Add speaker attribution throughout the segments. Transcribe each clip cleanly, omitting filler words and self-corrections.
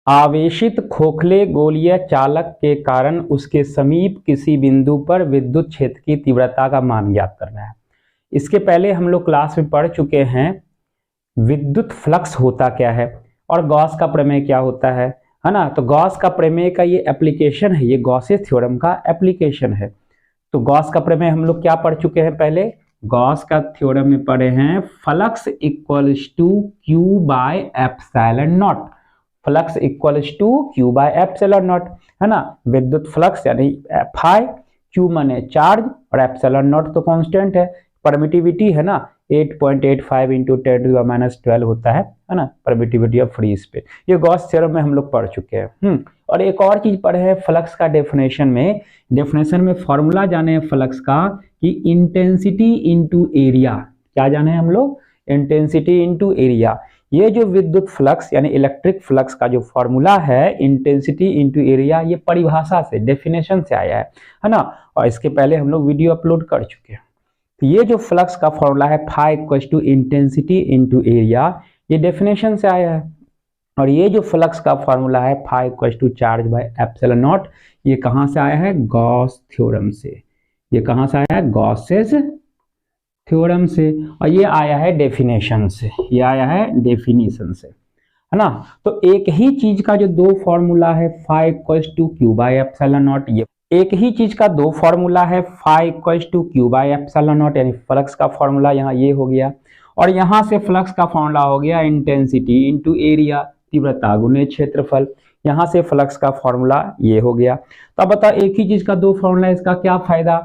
Speaker 1: आवेशित खोखले गोलीय चालक के कारण उसके समीप किसी बिंदु पर विद्युत क्षेत्र की तीव्रता का मान ज्ञात करना है। इसके पहले हम लोग क्लास में पढ़ चुके हैं विद्युत फ्लक्स होता क्या है और गॉस का प्रमेय क्या होता है ना। तो गॉस का प्रमेय का ये एप्लीकेशन है, ये गॉसेस थ्योरम का एप्लीकेशन है। तो गॉस का प्रमेय हम लोग क्या पढ़ चुके हैं, पहले गॉस का थ्योरम में पढ़े हैं flux equals to Q by epsilon nought. Flux equals to Q by epsilon nought है ना। विद्युत फ्लक्स यानी फाई, क्यू माने चार्ज और एप्सिलॉन नॉट तो कांस्टेंट है। परमिटिविटी है ना 8.85 इंटू 10⁻12 होता है ना परमिटिविटी ऑफ फ्री स्पेस। ये गॉस थ्योरम में हम लोग पढ़ चुके हैं। और एक और चीज पढ़े हैं फ्लक्स का डेफिनेशन में फॉर्मूला जाने हैं फ्लक्स का कि इंटेंसिटी इंटू एरिया। क्या जाने हैं हम लोग, इंटेंसिटी इंटू एरिया। ये जो विद्युत फ्लक्स यानी इलेक्ट्रिक फ्लक्स का जो फॉर्मूला है इंटेंसिटी इंटू एरिया, ये परिभाषा से डेफिनेशन से आया है ना। और इसके पहले हम लोग वीडियो अपलोड कर चुके हैं। तो ये जो फ्लक्स का फॉर्मूला है phi equals to intensity into area, ये डेफिनेशन से आया है। और ये जो फ्लक्स का फॉर्मूला है phi equals to charge by epsilon nought, ये कहाँ से आया है, गॉस थ्योरम से। ये कहाँ से आया है, गॉसेस थ्योरम से। और ये आया है डेफिनेशन से, ये आया है डेफिनेशन से है ना। तो एक ही चीज का जो दो फॉर्मूला है phi equals to Q by epsilon nought, ये एक ही चीज का दो फॉर्मूला है phi equals to Q by epsilon nought, यानी फ्लक्स का फॉर्मूला यहाँ ये हो गया और यहाँ से फ्लक्स का फॉर्मूला हो गया इंटेंसिटी इंटू एरिया, तीव्रता गुने क्षेत्रफल। यहाँ से फ्लक्स का फॉर्मूला ये हो गया। तो अब बताओ एक ही चीज का दो फॉर्मूला, इसका क्या फायदा।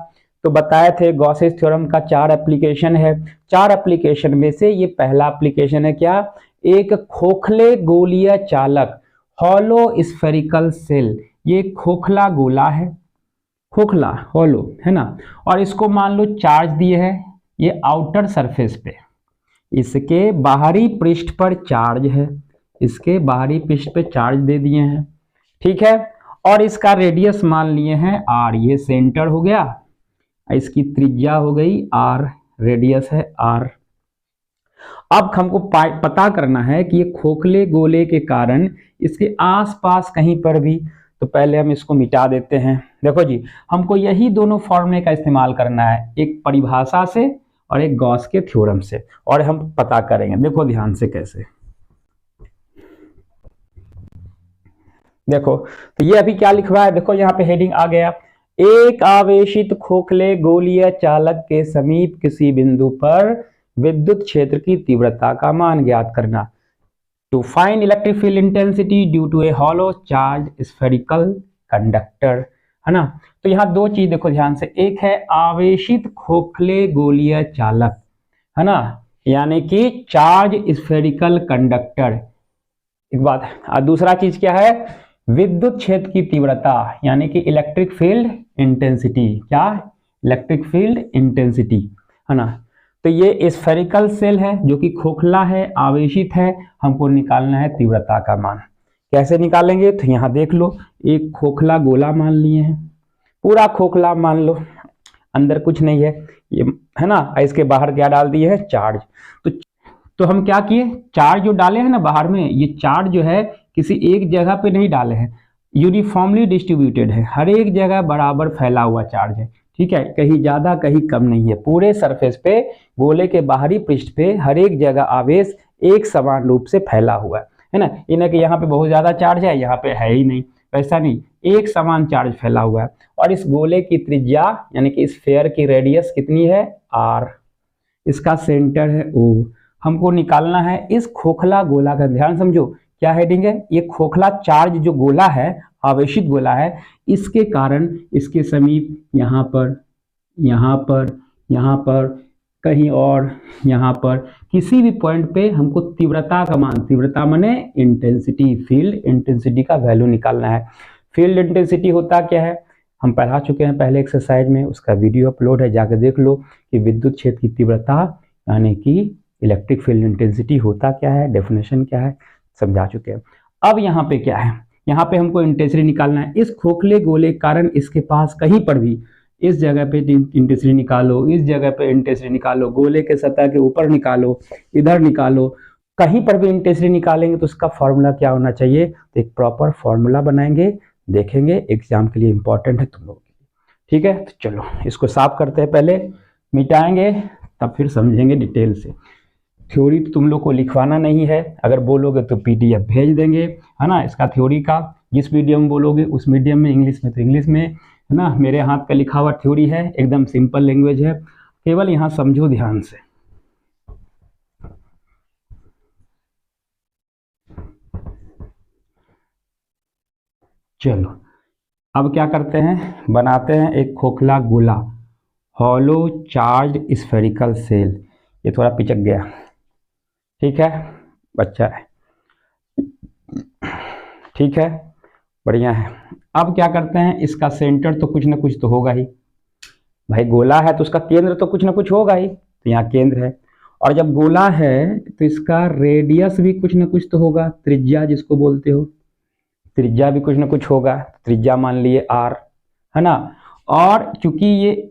Speaker 1: तो बताए थे गॉसेस थ्योरम का 4 एप्लीकेशन है। 4 एप्लीकेशन में से ये पहला एप्लीकेशन है क्या, एक खोखले गोलीय चालक हॉलो स्फेरिकल सेल। ये खोखला गोला है, खोखला हॉलो है ना, और इसको मान लो चार्ज दिए है ये आउटर सरफेस पे, इसके बाहरी पृष्ठ पर चार्ज है, इसके बाहरी पृष्ठ पे चार्ज दे दिए हैं, ठीक है। और इसका रेडियस मान लिए हैं आर, ये सेंटर हो गया, इसकी त्रिज्या हो गई आर, रेडियस है आर। अब हमको पता करना है कि ये खोखले गोले के कारण इसके आसपास कहीं पर भी, तो पहले हम इसको मिटा देते हैं। देखो जी, हमको यही दोनों फॉर्मूले का इस्तेमाल करना है, एक परिभाषा से और एक गॉस के थ्योरम से, और हम पता करेंगे। देखो ध्यान से कैसे, देखो तो ये अभी क्या लिखवा है, देखो यहाँ पे हेडिंग आ गया, एक आवेशित खोखले गोलीय चालक के समीप किसी बिंदु पर विद्युत क्षेत्र की तीव्रता का मान ज्ञात करना। To find electric field intensity due to a hollow charge spherical conductor है ना। तो यहाँ दो चीज देखो ध्यान से, एक है आवेशित खोखले गोलीय चालक है ना, यानी कि चार्ज स्फेरिकल कंडक्टर, एक बात। और दूसरा चीज क्या है, विद्युत क्षेत्र की तीव्रता यानी कि इलेक्ट्रिक फील्ड इंटेंसिटी। क्या, इलेक्ट्रिक फील्ड इंटेंसिटी है ना। तो ये स्फेरिकल सेल है जो कि खोखला है, आवेशित है, हमको निकालना है तीव्रता का मान। कैसे निकालेंगे, तो यहाँ देख लो, एक खोखला गोला मान लिए हैं, पूरा खोखला मान लो, अंदर कुछ नहीं है ये है ना, इसके बाहर क्या डाल दिए है, चार्ज। तो हम क्या किए, चार्ज जो डाले हैं ना बाहर में, ये चार्ज जो है किसी एक जगह पे नहीं डाले हैं, यूनिफॉर्मली डिस्ट्रीब्यूटेड है, हर एक जगह बराबर फैला हुआ चार्ज है, ठीक है, कहीं ज्यादा कहीं कम नहीं है। पूरे सरफेस पे, गोले के बाहरी पृष्ठ पे हर एक जगह आवेश एक समान रूप से फैला हुआ है ना। इन्हें कि यहाँ पे बहुत ज्यादा चार्ज है, यहाँ पे है ही नहीं, वैसा नहीं, एक समान चार्ज फैला हुआ है। और इस गोले की त्रिज्या यानी कि इस स्फीयर की रेडियस कितनी है, आर, इसका सेंटर है ओ। हमको निकालना है इस खोखला गोला का, ध्यान समझो क्या हेडिंग है, ये खोखला चार्ज जो गोला है, आवेशित गोला है, इसके कारण इसके समीप यहाँ पर, यहाँ पर, यहाँ पर, कहीं और, यहाँ पर, किसी भी पॉइंट पे हमको तीव्रता का मान, तीव्रता माने इंटेंसिटी, फील्ड इंटेंसिटी का वैल्यू निकालना है। फील्ड इंटेंसिटी होता क्या है, हम पढ़ा चुके हैं पहले एक्सरसाइज में, उसका वीडियो अपलोड है, जाकर देख लो कि विद्युत क्षेत्र की तीव्रता यानी कि इलेक्ट्रिक फील्ड इंटेंसिटी होता क्या है, डेफिनेशन क्या है, समझा चुके हैं। अब यहाँ पे क्या है, यहाँ पे हमको इंटेंसिटी निकालना है। इस खोखले गोले के कारण इसके पास कहीं पर भी, इस जगह पे इंटेंसिटी निकालो, इस जगह पे इंटेंसिटी निकालो, गोले के सतह के ऊपर निकालो, इधर निकालो, कहीं पर भी इंटेंसिटी निकालेंगे तो उसका फॉर्मूला क्या होना चाहिए, तो एक प्रॉपर फॉर्मूला बनाएंगे, देखेंगे, एग्जाम के लिए इंपॉर्टेंट है तुम लोगों के लिए। ठीक है, तो चलो इसको साफ करते हैं, पहले मिटाएंगे तब फिर समझेंगे डिटेल से। थ्योरी तो तुम लोग को लिखवाना नहीं है, अगर बोलोगे तो पीडीएफ भेज देंगे, है ना। इसका थ्योरी का जिस मीडियम बोलोगे उस मीडियम में, इंग्लिश में तो इंग्लिश में, है ना। मेरे हाथ का लिखा हुआ थ्योरी है, एकदम सिंपल लैंग्वेज है, केवल यहाँ समझो ध्यान से। चलो अब क्या करते हैं, बनाते हैं एक खोखला गोला, हॉलो चार्ज स्फेरिकल सेल। ये थोड़ा पिचक गया, ठीक है, बच्चा है, ठीक है, बढ़िया है। अब क्या करते हैं, इसका सेंटर तो कुछ ना कुछ तो होगा ही, भाई गोला है तो उसका केंद्र तो कुछ ना कुछ होगा ही, तो यहाँ केंद्र है। और जब गोला है तो इसका रेडियस भी कुछ ना कुछ तो होगा, त्रिज्या जिसको बोलते हो, त्रिज्या भी कुछ ना कुछ होगा, त्रिज्या मान लिए r, है ना। और चूंकि ये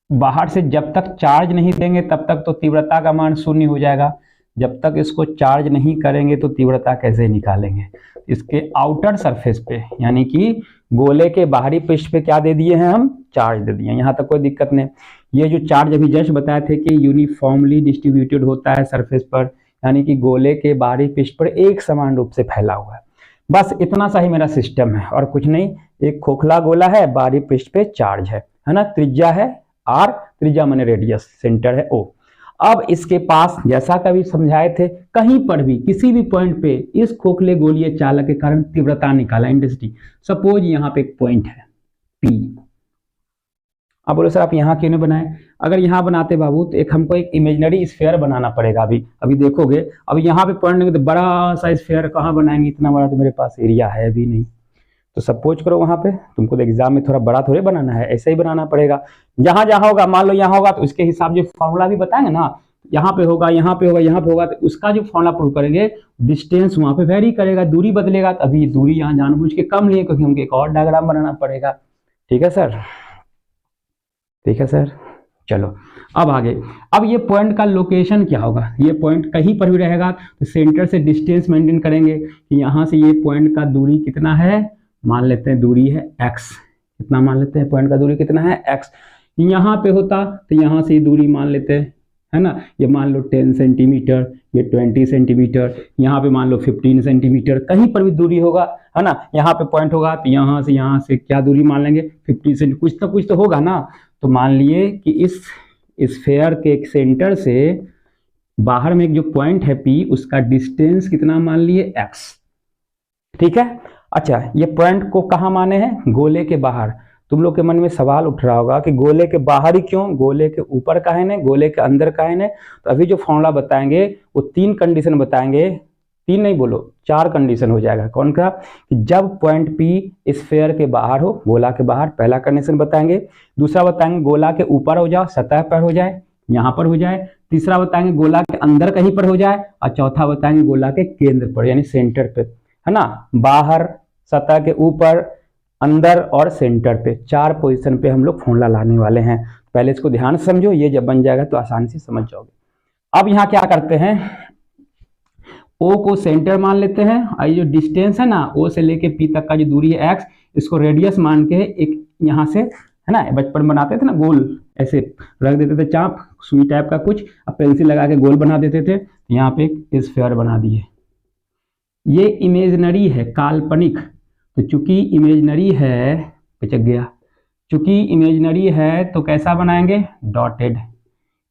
Speaker 1: बाहर से जब तक चार्ज नहीं देंगे तब तक तो तीव्रता का मान शून्य हो जाएगा, जब तक इसको चार्ज नहीं करेंगे तो तीव्रता कैसे निकालेंगे। इसके आउटर सरफेस पे यानी कि गोले के बाहरी पृष्ठ पे क्या दे दिए हैं हम, चार्ज दे दिए, यहाँ तक कोई दिक्कत नहीं। ये जो चार्ज अभी जस्ट बताए थे कि यूनिफॉर्मली डिस्ट्रीब्यूटेड होता है सरफेस पर, यानी कि गोले के बाहरी पृष्ठ पर एक समान रूप से फैला हुआ है, बस इतना सा ही मेरा सिस्टम है और कुछ नहीं। एक खोखला गोला है, बाहरी पृष्ठ पे चार्ज है ना, त्रिज्या है r, त्रिज्या माने रेडियस, सेंटर है o। अब इसके पास जैसा कभी समझाए थे, कहीं पर भी किसी भी पॉइंट पे इस खोखले गोलीय चालक के कारण तीव्रता निकाला, इंटेंसिटी। सपोज यहाँ पे एक पॉइंट है P, अब बोलो सर आप यहाँ क्यों नहीं बनाए, अगर यहाँ बनाते बाबू तो एक हमको एक इमेजिनरी स्फीयर बनाना पड़ेगा। अभी देखोगे, अब यहाँ पे पॉइंट नहीं तो बड़ा सा स्फीयर कहाँ बनाएंगे, इतना बड़ा तो मेरे पास एरिया है भी नहीं। तो सपोज करो वहाँ पे तुमको तो एग्जाम में थोड़ा बड़ा थोड़े बनाना है, ऐसे ही बनाना पड़ेगा। जहां जहां होगा, मान लो यहाँ होगा तो उसके हिसाब से फॉर्मूला भी बताएंगे ना, यहाँ पे होगा, यहाँ पे होगा, यहाँ पे होगा, तो उसका जो फॉर्मूला प्रूव करेंगे, डिस्टेंस वहाँ पे वेरी करेगा, दूरी बदलेगा। तो अभी दूरी यहाँ जानबूझ के कम लिए क्योंकि हमको एक और डायग्राम बनाना पड़ेगा। ठीक है सर, ठीक है सर, चलो अब आगे। अब ये पॉइंट का लोकेशन क्या होगा, ये पॉइंट कहीं पर भी रहेगा तो सेंटर से डिस्टेंस मेंटेन करेंगे कि यहाँ से ये पॉइंट का दूरी कितना है, मान लेते हैं दूरी है x, कितना मान लेते हैं, पॉइंट का दूरी कितना है x। यहाँ पे होता तो यहाँ से दूरी मान लेते हैं, है ना, ये मान लो 10 सेंटीमीटर, ये 20 सेंटीमीटर, यहाँ पे मान लो 15 सेंटीमीटर, कहीं पर भी दूरी होगा, है ना। यहाँ पे पॉइंट होगा तो यहाँ से क्या दूरी मान लेंगे, 50 सेंटीमीटर, कुछ तो होगा ना। तो मान लिए कि इस स्फीयर के सेंटर से बाहर में एक जो पॉइंट है P, उसका डिस्टेंस कितना मान लिए x, ठीक है। अच्छा, ये पॉइंट को कहाँ माने हैं, गोले के बाहर। तुम लोग के मन में सवाल उठ रहा होगा कि गोले के बाहर ही क्यों, गोले के ऊपर का है ना, गोले के अंदर का है ना। तो अभी जो फॉर्मूला बताएंगे वो 3 कंडीशन बताएंगे, 3 नहीं बोलो 4 कंडीशन हो जाएगा। कौन का, कि जब पॉइंट P स्फीयर के बाहर हो, गोला के बाहर, पहला कंडीशन बताएंगे। दूसरा बताएंगे गोला के ऊपर हो जाए, सतह पर हो जाए, यहाँ पर हो जाए। तीसरा बताएंगे गोला के अंदर कहीं पर हो जाए, और चौथा बताएंगे गोला के केंद्र पर यानी सेंटर पे, है ना। बाहर, सतह के ऊपर, अंदर और सेंटर पे, 4 पोजीशन पे हम लोग फॉर्मूला लाने वाले हैं। पहले इसको ध्यान से समझो, ये जब बन जाएगा तो आसानी से समझ जाओगे। अब यहाँ क्या करते हैं, O को सेंटर मान लेते हैं, और ये जो डिस्टेंस है ना O से लेके P तक का जो दूरी है x, इसको रेडियस मान के एक यहाँ से, है ना, बचपन बनाते थे ना गोल, ऐसे रख देते थे चाप सुई टाइप का कुछ, अब पेंसिल लगा के गोल बना देते थे। यहाँ पे एक स्फीयर बना दिए। ये इमेजिनरी है, काल्पनिक, तो चूंकि इमेजिनरी है, पिचक गया, चूंकि इमेजिनरी है तो कैसा बनाएंगे, डॉटेड।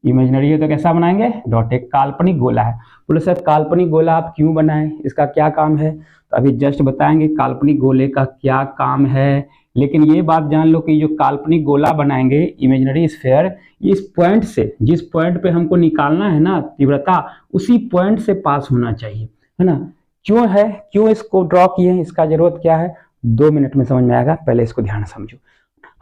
Speaker 1: इमेजिनरी है तो कैसा बनाएंगे, डॉटेड। काल्पनिक गोला है, बोले सर काल्पनिक गोला आप क्यों बनाए, इसका क्या काम है। तो अभी जस्ट बताएंगे काल्पनिक गोले का क्या काम है। लेकिन ये बात जान लो कि जो काल्पनिक गोला बनाएंगे, इमेजिनरी स्फीयर, इस पॉइंट से, जिस पॉइंट पे हमको निकालना है ना तीव्रता, उसी पॉइंट से पास होना चाहिए, है ना। क्यों है, क्यों इसको ड्रॉ किए हैं, इसका जरूरत क्या है, 2 मिनट में समझ में आएगा, पहले इसको ध्यान से समझो।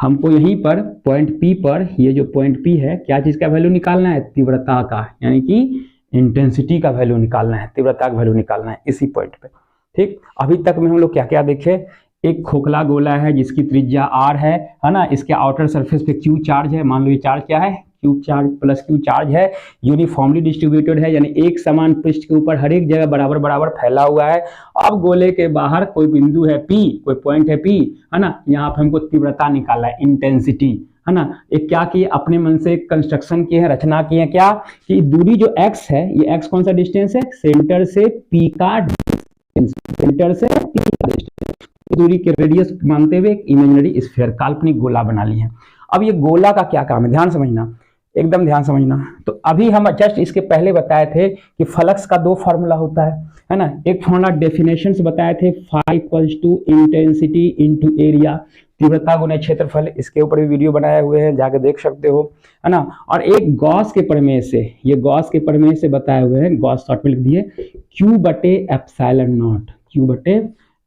Speaker 1: हमको यहीं पर पॉइंट P पर, ये जो पॉइंट P है, क्या चीज का वैल्यू निकालना है, तीव्रता का, यानी कि इंटेंसिटी का वैल्यू निकालना है, तीव्रता का वैल्यू निकालना है इसी पॉइंट पे। ठीक, अभी तक में हम लोग क्या क्या देखे, एक खोखला गोला है जिसकी त्रिज्या r है ना, इसके आउटर सरफेस पे Q चार्ज है, मान लो ये चार्ज क्या है Q charge plus Q charge है, यूनिफॉर्मली डिस्ट्रीब्यूटेड है, यानी एक समान पृष्ठ के ऊपर हर एक जगह बराबर बराबर फैला हुआ है। अब गोले के बाहर कोई बिंदु है P, कोई पॉइंट है P, है ना, यहाँ पे हमको तीव्रता निकालना है, इंटेंसिटी, है ना। एक क्या किए, अपने मन से कंस्ट्रक्शन किए हैं, रचना किए हैं, क्या कि दूरी जो x है, ये x कौन सा डिस्टेंस है, सेंटर से P का डिस्टेंस, सेंटर से P का डिस्टेंस, दूरी के रेडियस मानते हुए एक इमेजिनरी स्फीयर, काल्पनिक गोला बना लिए हैं। अब ये गोला का क्या काम है, ध्यान समझना, एकदम ध्यान समझना। तो अभी हम जस्ट इसके पहले बताए थे कि फ्लक्स का दो फार्मूला होता है ना। एक फार्मूला डेफिनेशन से बताए थे, phi equals to intensity into area, तीव्रता गुने क्षेत्रफल, इसके ऊपर भी वीडियो बनाए हुए हैं, जाके देख सकते हो, है ना। और एक गॉस के प्रमेय से, ये गॉस के प्रमेय से बताए हुए हैं, गॉस शॉर्ट में लिख दिए, Q बटे एप्सिलॉन नॉट, Q बटे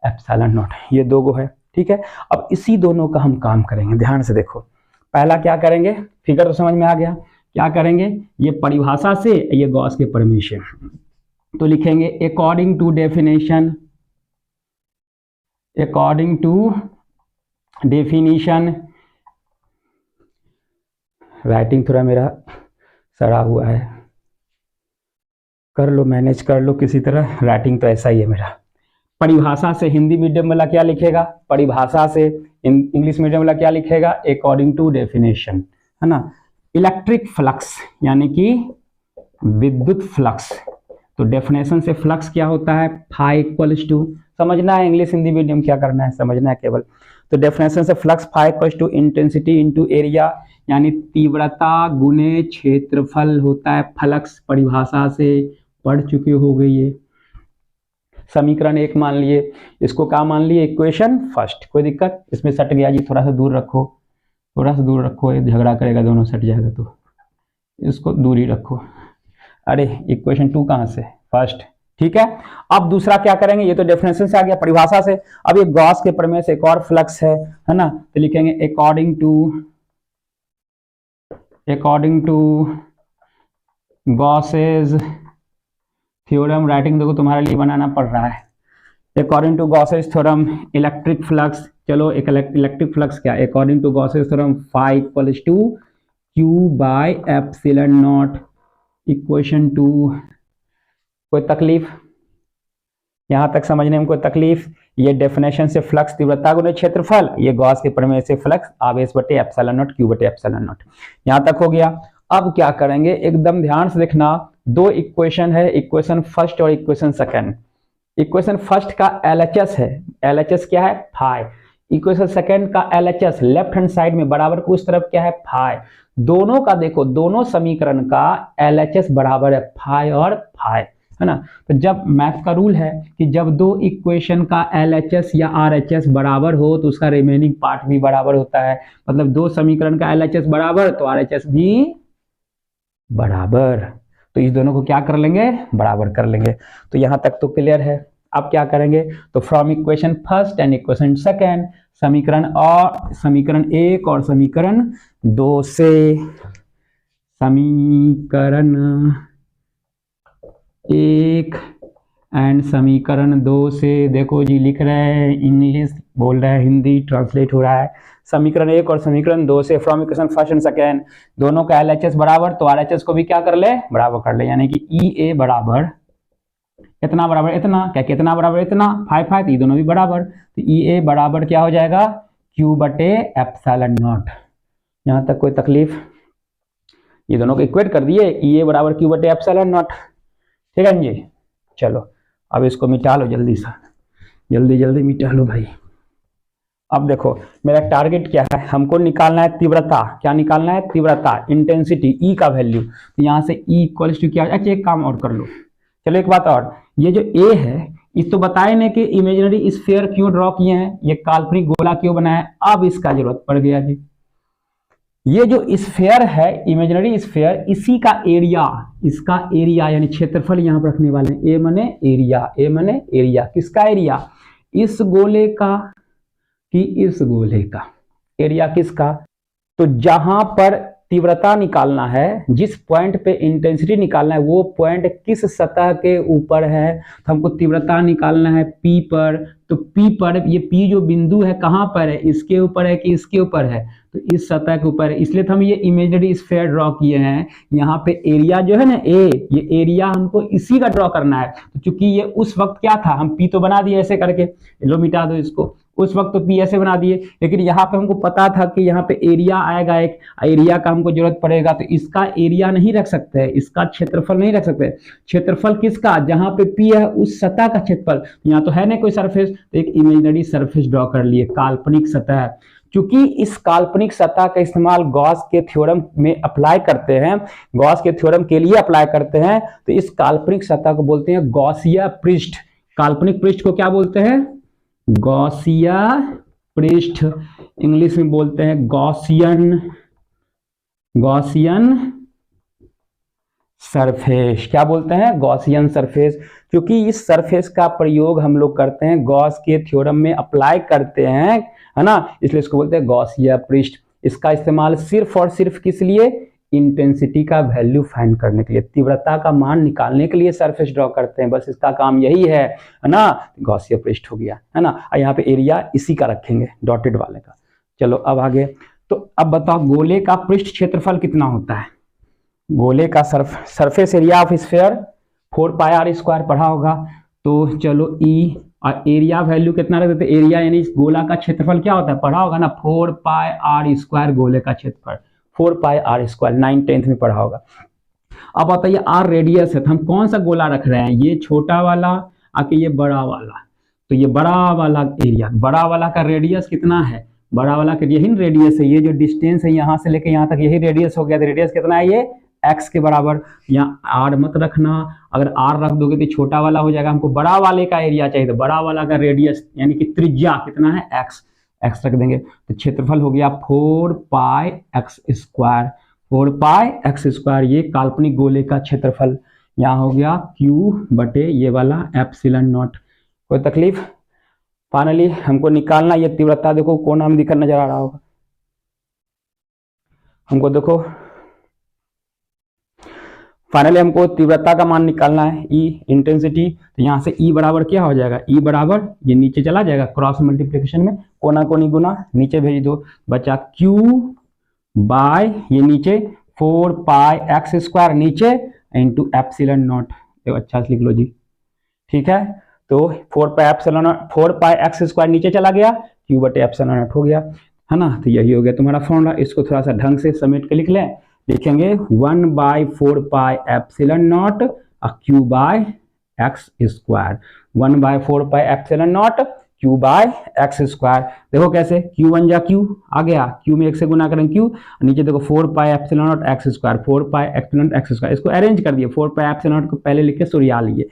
Speaker 1: एप्सिलॉन नॉट, ये दो गो है, ठीक है। अब इसी दोनों का हम काम करेंगे, ध्यान से देखो। पहला क्या करेंगे, फिगर तो समझ में आ गया, क्या करेंगे, ये परिभाषा से, ये गॉस के प्रमेय से, तो लिखेंगे according to definition, according to definition, writing थोड़ा मेरा सड़ा हुआ है, कर लो, मैनेज कर लो किसी तरह, राइटिंग तो ऐसा ही है मेरा। परिभाषा से हिंदी मीडियम वाला क्या लिखेगा, परिभाषा से इंग्लिश मीडियम वाला क्या लिखेगा, अकॉर्डिंग टू डेफिनेशन, है ना। इलेक्ट्रिक फ्लक्स यानी कि विद्युत फ्लक्स, तो डेफिनेशन से फ्लक्स क्या होता है, फाई इक्वल्स टू, समझना है, इंग्लिश हिंदी मीडियम क्या करना है, समझना है केवल। तो डेफिनेशन से flux phi equals to intensity into area, यानी तीव्रता गुने क्षेत्रफल होता है फ्लक्स, परिभाषा से पढ़ चुके हो गए ये। समीकरण एक मान लिए, इसको क्या मान लिए, इक्वेशन फर्स्ट, कोई दिक्कत, इसमें सट गया जी, थोड़ा सा दूर रखो, थोड़ा सा दूर रखो, ये झगड़ा करेगा, दोनों सट जाएगा, तो इसको दूर ही रखो। अरे इक्वेशन 2 कहाँ से, फर्स्ट, ठीक है। अब दूसरा क्या करेंगे, ये तो डेफिनेशन से आ गया, परिभाषा से। अब ये गॉस के प्रमेय से एक और फ्लक्स है ना, तो लिखेंगे according to Gauss's theorem, writing देखो तुम्हारे लिए बनाना पड़ रहा है। According to Gauss's theorem electric flux, चलो एक इलेक्ट्रिक फ्लक्स क्या, according to Gauss's theorem phi equals to Q by epsilon nought, equation 2। कोई तकलीफ, यहां तक समझने में कोई तकलीफ, ये डेफिनेशन से फ्लक्स तीव्रता गुने क्षेत्रफल, ये गॉस के प्रमेय से फ्लक्स आवेश बटे एप्सिलॉन नॉट, Q बटे एप्सिलॉन नॉट, यहां तक हो गया। अब क्या करेंगे, एकदम ध्यान से देखना, दो इक्वेशन है, इक्वेशन फर्स्ट और इक्वेशन सेकंड। इक्वेशन फर्स्ट का LHS है, LHS क्या है, फाई। इक्वेशन सेकंड का LHS लेफ्ट हैंड साइड में बराबर को उस तरफ क्या है, फाई। दोनों का देखो, दोनों समीकरण का LHS बराबर है फाई और फाई, है ना। तो जब मैथ का रूल है कि जब दो इक्वेशन का LHS या RHS बराबर हो तो उसका रिमेनिंग पार्ट भी बराबर होता है, मतलब दो समीकरण का LHS बराबर तो RHS भी बराबर, तो इस दोनों को क्या कर लेंगे, बराबर कर लेंगे। तो यहां तक तो क्लियर है। अब क्या करेंगे, तो from equation first and equation second, समीकरण 1 और समीकरण 2 से, समीकरण 1 एंड समीकरण 2 से, देखो जी लिख रहे हैं, इंग्लिश बोल रहे हैं, हिंदी ट्रांसलेट हो रहा है। समीकरण 1 और समीकरण 2 से from equation first and second, दोनों का LHS बराबर, तो RHS को भी क्या कर ले, बराबर कर ले, यानी कि EA बराबर इतना बराबर इतना, क्या कितना बराबर इतना, 5 तो ये दोनों भी बराबर, तो EA बराबर क्या हो जाएगा, Q बटे एप्सिलॉन नॉट। यहां तक कोई तकलीफ, ये दोनों को इक्वेट कर दिए, EA बराबर Q बटे एप्सिलॉन नॉट, ठीक है जी। चलो अब इसको मिटा लो जल्दी से, जल्दी जल्दी मिटा लो भाई। अब देखो मेरा टारगेट क्या है, हमको निकालना है तीव्रता, क्या निकालना है, तीव्रता, इंटेंसिटी, E का वैल्यू। तो यहाँ से E इक्वल्स टू क्या, अच्छा एक काम और कर लो, चलो एक बात और, ये जो A है, इस तो बताए ना कि इमेजिनरी स्फीयर क्यों ड्रॉ किए हैं, ये काल्पनिक गोला क्यों बनाया, अब इसका जरूरत पड़ गया जी। ये जो स्फीयर है, इमेजिनरी स्फीयर, इसी का एरिया, इसका एरिया यानी क्षेत्रफल यहां पर रखने वाले हैं, ए मने एरिया, ए मने एरिया, किसका एरिया, इस गोले का कि इस गोले का एरिया, किसका, तो जहां पर तीव्रता निकालना है, जिस पॉइंट पे इंटेंसिटी निकालना है वो पॉइंट किस सतह के ऊपर है, तो हमको तीव्रता निकालना है P पर। तो P पर, ये P जो बिंदु है कहाँ पर है, इसके ऊपर है कि इसके ऊपर है, तो इस सतह के ऊपर है। इसलिए तो हम ये इमेजिनरी स्फीयर ड्रॉ किए हैं। यहाँ पे एरिया जो है ना ए, ये एरिया हमको इसी का ड्रॉ करना है। तो चूंकि ये उस वक्त क्या था, हम P तो बना दिए ऐसे करके, लो मिटा दो इसको, उस वक्त तो P ऐसे बना दिए, लेकिन यहाँ पे हमको पता था कि यहाँ पे एरिया आएगा, एक एरिया का हमको जरूरत पड़ेगा, तो इसका एरिया नहीं रख सकते, इसका क्षेत्रफल नहीं रख सकते। क्षेत्रफल किसका, जहाँ पे P है उस सतह का क्षेत्रफल। यहाँ तो है नहीं कोई सरफेस, तो एक इमेजिनरी सरफेस ड्रॉ कर लिए, काल्पनिक सतह। क्योंकि इस काल्पनिक सतह का इस्तेमाल गॉस के थ्योरम में अप्लाई करते हैं, गॉस के थ्योरम के लिए अप्लाई करते हैं, तो इस काल्पनिक सतह को बोलते हैं गॉसिया पृष्ठ। काल्पनिक पृष्ठ को क्या बोलते हैं, गॉसिया पृष्ठ। इंग्लिश में बोलते हैं गॉसियन सरफेस। क्या बोलते हैं, गॉसियन सरफेस। क्योंकि इस सरफेस का प्रयोग हम लोग करते हैं, गॉस के थ्योरम में अप्लाई करते हैं, है ना, इसलिए इसको बोलते हैं गॉसिया पृष्ठ। इसका इस्तेमाल सिर्फ और सिर्फ किस लिए, इंटेंसिटी का वैल्यू फाइंड करने के लिए, तीव्रता का मान निकालने के लिए सरफेस ड्रॉ करते हैं, बस इसका काम यही है ना। गॉसिया पृष्ठ हो गया, है ना। यहाँ पे एरिया इसी का रखेंगे, डॉटेड वाले का। चलो अब आगे, तो अब बताओ गोले का पृष्ठ क्षेत्रफल कितना होता है। गोले का surface area of sphere 4 pi R square पढ़ा होगा। तो चलो ई और एरिया वैल्यू कितना रख देते, एरिया यानी गोला का क्षेत्रफल क्या होता है, पढ़ा होगा ना, 4 पाई आर स्क्वायर गोले का क्षेत्रफल, 4 पाई आर स्क्वायर 9th में पढ़ा होगा। अब बताइए आर रेडियस है, तो हम कौन सा गोला रख रहे हैं, ये छोटा वाला आके ये बड़ा वाला, तो ये बड़ा वाला एरिया, बड़ा वाला का रेडियस कितना है, बड़ा वाला का यही रेडियस है, ये जो डिस्टेंस है यहाँ से लेके यहाँ तक यही रेडियस हो गया, तो रेडियस कितना है ये x के बराबर। यहाँ r मत रखना, अगर r रख दोगे तो छोटा वाला हो जाएगा, हमको बड़ा वाले का एरिया चाहिए, तो बड़ा वाला का रेडियस यानी कि त्रिज्या कितना है x रख देंगे, तो क्षेत्रफल हो गया 4 पाई x स्क्वायर, 4 पाई x स्क्वायर, ये काल्पनिक गोले का क्षेत्रफल। यहाँ हो गया q बटे ये वाला एप्सिलॉन नॉट। कोई तकलीफ। फाइनली हमको निकालना ये तीव्रता, देखो कौन हम दिखा नजर आ रहा होगा हमको, देखो फाइनली हमको तीव्रता का मान निकालना है, ई इंटेंसिटी। तो यहाँ से ई बराबर क्या हो जाएगा, ई बराबर ये नीचे चला जाएगा क्रॉस मल्टीप्लिकेशन में, कोना कोनी गुना नीचे भेज दो, बचा क्यू बाय ये नीचे 4 पाई एक्स स्क्वायर नीचे इंटू एप्सिलॉन नॉट। अच्छा से लिख लो जी, ठीक है। तो 4 पाई एक्स स्क्वायर नीचे चला गया, क्यू बटे एप्सिलॉन नॉट हो गया, है ना। तो यही हो गया तुम्हारा फॉर्मूला। इसको थोड़ा सा ढंग से समेट के लिख लें, लिखेंगे 1/4 pi epsilon nought Q by X square, 1/4 pi epsilon nought Q by X square. देखो कैसे, क्यू 1 जा क्यू आ गया, क्यू में 1 से गुना करेंगे क्यू, नीचे देखो 4 पाई epsilon not x square, 4 pi epsilon not x square, इसको अरेंज कर दिए, 4 पाई एप्सिलॉन नॉट को पहले लिख के सुरिया लिए।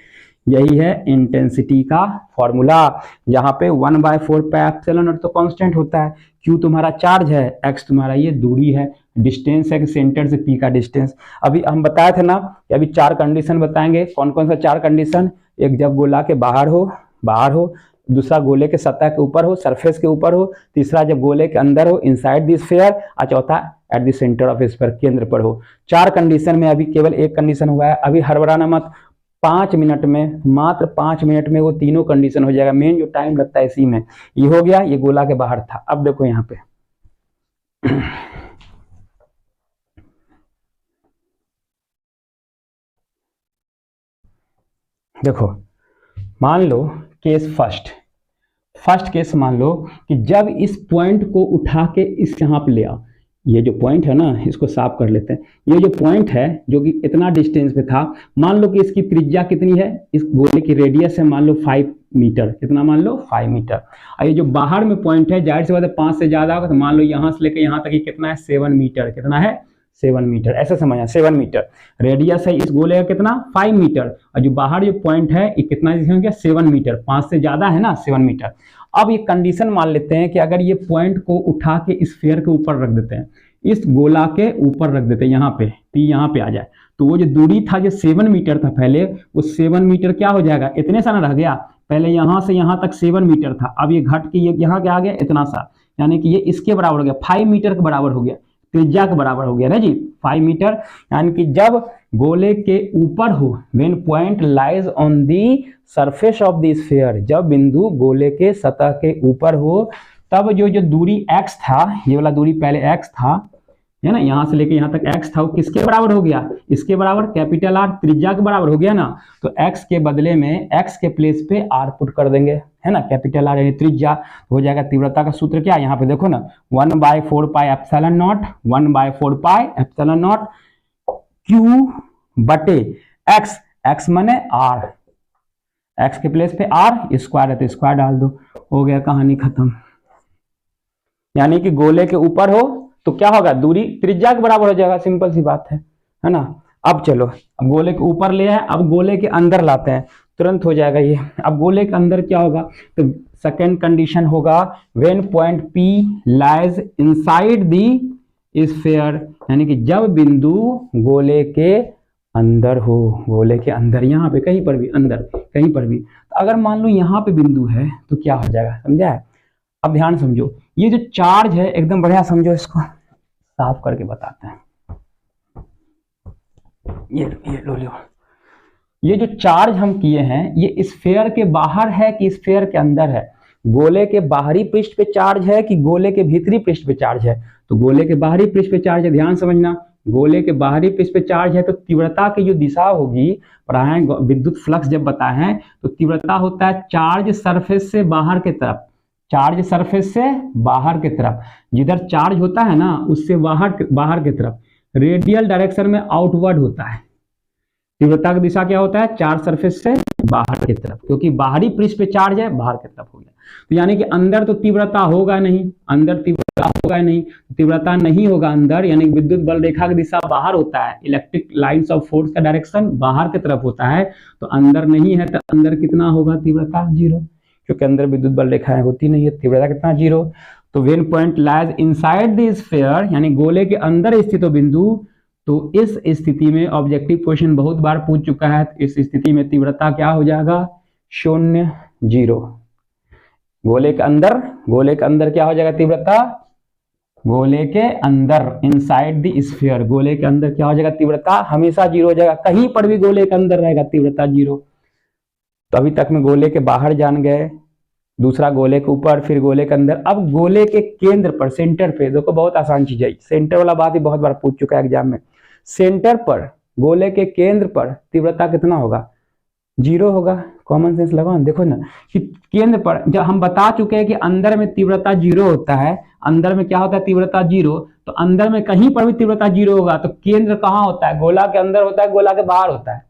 Speaker 1: यही है इंटेंसिटी का फॉर्मूला, यहाँ पे 1/4 पाई एप्सिलॉन नॉट तो कांस्टेंट होता है, क्यू तुम्हारा चार्ज है, एक्स तुम्हारा ये दूरी है, डिस्टेंस है कि सेंटर से पी का डिस्टेंस। अभी हम बताए थे ना कि अभी 4 कंडीशन बताएंगे, कौन कौन सा 4 कंडीशन, एक जब गोला के बाहर हो, दूसरा गोले के सतह के ऊपर हो, सरफेस के ऊपर हो, तीसरा जब गोले के अंदर हो, इनसाइड द स्फीयर, और चौथा at the centre of sphere, केंद्र पर हो। 4 कंडीशन में अभी केवल एक कंडीशन हुआ है, अभी हड़बड़ाना मत, 5 मिनट में, मात्र 5 मिनट में वो तीनों कंडीशन हो जाएगा, मेन जो टाइम लगता है इसी में। ये हो गया, ये गोला के बाहर था। अब देखो यहाँ पे देखो, मान लो केस फर्स्ट केस मान लो कि जब इस पॉइंट को उठा के इस यहाँ पे ले आओ, ये जो पॉइंट है ना इसको साफ कर लेते हैं, ये जो पॉइंट है जो कि इतना डिस्टेंस पे था, मान लो कि इसकी त्रिज्या कितनी है, इस गोले की रेडियस है मान लो 5 मीटर, कितना मान लो 5 मीटर, और ये जो बाहर में पॉइंट है जाहिर सी बात है 5 से ज्यादा होगा, तो मान लो यहाँ से लेकर यहाँ तक ही कितना है 7 मीटर, कितना है 7 मीटर, ऐसे समझना 7 मीटर रेडियस है इस गोले का, कितना 5 मीटर, और जो बाहर जो पॉइंट है ये कितना हो गया 7 मीटर, 5 से ज्यादा है ना 7 मीटर। अब ये कंडीशन मान लेते हैं कि अगर ये पॉइंट को उठा के स्फीयर के ऊपर रख देते हैं, इस गोला के ऊपर रख देते हैं, यहाँ पे पी यहाँ पे आ जाए, तो वो जो दूरी था जो 7 मीटर था पहले, वो 7 मीटर क्या हो जाएगा, इतने सा ना रह गया, पहले यहाँ से यहाँ तक 7 मीटर था, अब ये घट के ये यहाँ क्या आ गया इतना सा, यानी कि ये इसके बराबर हो गया, 5 मीटर के बराबर हो गया। त्रिज्या के बराबर हो गया ना जी, 5 मीटर। यानी कि जब गोले के ऊपर हो, when point lies on the surface of the sphere, जब बिंदु गोले के सतह के ऊपर हो, तब जो दूरी x था, ये वाला दूरी पहले x था, है ना, यहां से लेके यहां तक x था, वो किसके बराबर हो गया, इसके बराबर, कैपिटल R, त्रिज्या के बराबर हो गया ना। तो x के बदले में x के प्लेस पे R पुट कर देंगे, है ना, कैपिटल R यानी त्रिज्या। हो जाएगा तीव्रता का सूत्र क्या, यहाँ पे देखो ना, 1/4 pi epsilon not, 1/4 pi epsilon not Q बटे x, x माने R, x के प्लेस पे R, स्क्वायर है तो स्क्वायर डाल दो, हो गया, कहानी खत्म। यानी कि गोले के ऊपर हो तो क्या होगा, दूरी त्रिज्या के बराबर हो जाएगा, सिंपल सी बात है ना। अब चलो, अब गोले के ऊपर ले आए, अब गोले के अंदर लाते हैं, तुरंत हो जाएगा ये। अब गोले के अंदर क्या होगा, तो सेकेंड कंडीशन होगा, when point P lies inside the sphere, यानी कि जब बिंदु गोले के अंदर हो, गोले के अंदर, यहाँ पे कहीं पर भी, अंदर कहीं पर भी। तो अगर मान लो यहाँ पे बिंदु है तो क्या हो जाएगा, समझा है। अब ध्यान समझो, ये जो चार्ज है एकदम बढ़िया समझो, इसको साफ करके बताते हैं। ये लो लो, ये जो चार्ज हम किए हैं, ये स्फीयर के बाहर है कि स्फीयर के अंदर है, गोले के बाहरी पृष्ठ पे चार्ज है कि गोले के भीतरी पृष्ठ पे चार्ज है। तो गोले के बाहरी पृष्ठ पे चार्ज है, ध्यान समझना, गोले के बाहरी पृष्ठ पे चार्ज है, तो तीव्रता की जो दिशा होगी, पढ़ाएं विद्युत फ्लक्स जब बताए हैं, तो तीव्रता होता है चार्ज सरफेस से बाहर की तरफ, चार्ज सरफेस से बाहर की तरफ, जिधर चार्ज होता है ना उससे बाहर की तरफ, रेडियल डायरेक्शन में आउटवर्ड होता है। तीव्रता की दिशा क्या होता है, चार्ज सरफेस से बाहर की तरफ, क्योंकि बाहरी पृष्ठ पे चार्ज है, बाहर की तरफ हो गया। तो यानी कि अंदर तो तीव्रता होगा नहीं, अंदर तीव्रता होगा नहीं, तीव्रता नहीं होगा अंदर, यानी विद्युत बल रेखा की दिशा बाहर होता है, इलेक्ट्रिक लाइंस ऑफ फोर्स का डायरेक्शन बाहर की तरफ होता है, तो अंदर नहीं है, तो अंदर कितना होगा, तीव्रता 0, क्योंकि अंदर विद्युत बल रेखाएं होती नहीं है, तीव्रता कितना, 0। तो when point lies inside the sphere, यानी गोले के अंदर स्थित हो बिंदु, तो इस स्थिति में ऑब्जेक्टिव क्वेश्चन बहुत बार पूछ चुका है, इस स्थिति में तीव्रता क्या हो जाएगा, 0, 0। गोले के अंदर क्या हो जाएगा तीव्रता, गोले के अंदर, इनसाइड द स्फीयर, गोले के अंदर क्या हो जाएगा, तीव्रता हमेशा 0 हो जाएगा, कहीं पर भी गोले के अंदर रहेगा तीव्रता 0। तो अभी तक में गोले के बाहर जान गए, दूसरा गोले के ऊपर, फिर गोले के अंदर। अब गोले के केंद्र पर, सेंटर पे, देखो बहुत आसान चीज है, सेंटर वाला बात ही बहुत बार पूछ चुका है एग्जाम में। सेंटर पर, गोले के केंद्र पर तीव्रता कितना होगा, 0 होगा। कॉमन सेंस लगाओ, देखो ना कि केंद्र पर, जब हम बता चुके हैं कि अंदर में तीव्रता 0 होता है, अंदर में क्या होता है, तीव्रता 0, तो अंदर में कहीं पर भी तीव्रता 0 होगा, तो केंद्र कहाँ होता है, गोला के अंदर होता है, गोला के बाहर होता है,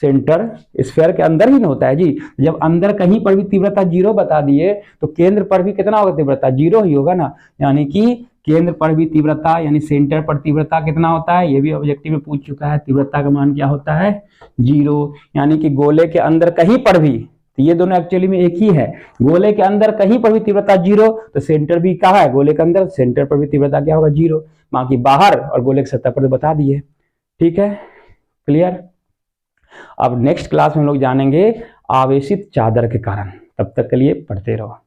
Speaker 1: सेंटर स्फीयर के अंदर ही ना होता है जी। जब अंदर कहीं पर भी तीव्रता 0 बता दिए, तो केंद्र पर भी कितना होगा, तीव्रता 0 ही होगा ना। यानी कि केंद्र पर भी तीव्रता, यानी सेंटर पर तीव्रता कितना होता है, ये भी ऑब्जेक्टिव में पूछ चुका है, तीव्रता का मान क्या होता है, 0। यानी कि गोले के अंदर कहीं पर भी, तो ये दोनों एक्चुअली में एक ही है, गोले के अंदर कहीं पर भी तीव्रता 0, तो सेंटर भी कहाँ है, गोले के अंदर, सेंटर पर भी तीव्रता क्या होगा, 0। बाकी बाहर और गोले की सतह पर बता दिए, ठीक है, क्लियर। अब नेक्स्ट क्लास में हम लोग जानेंगे आवेशित चादर के कारण। तब तक के लिए पढ़ते रहो।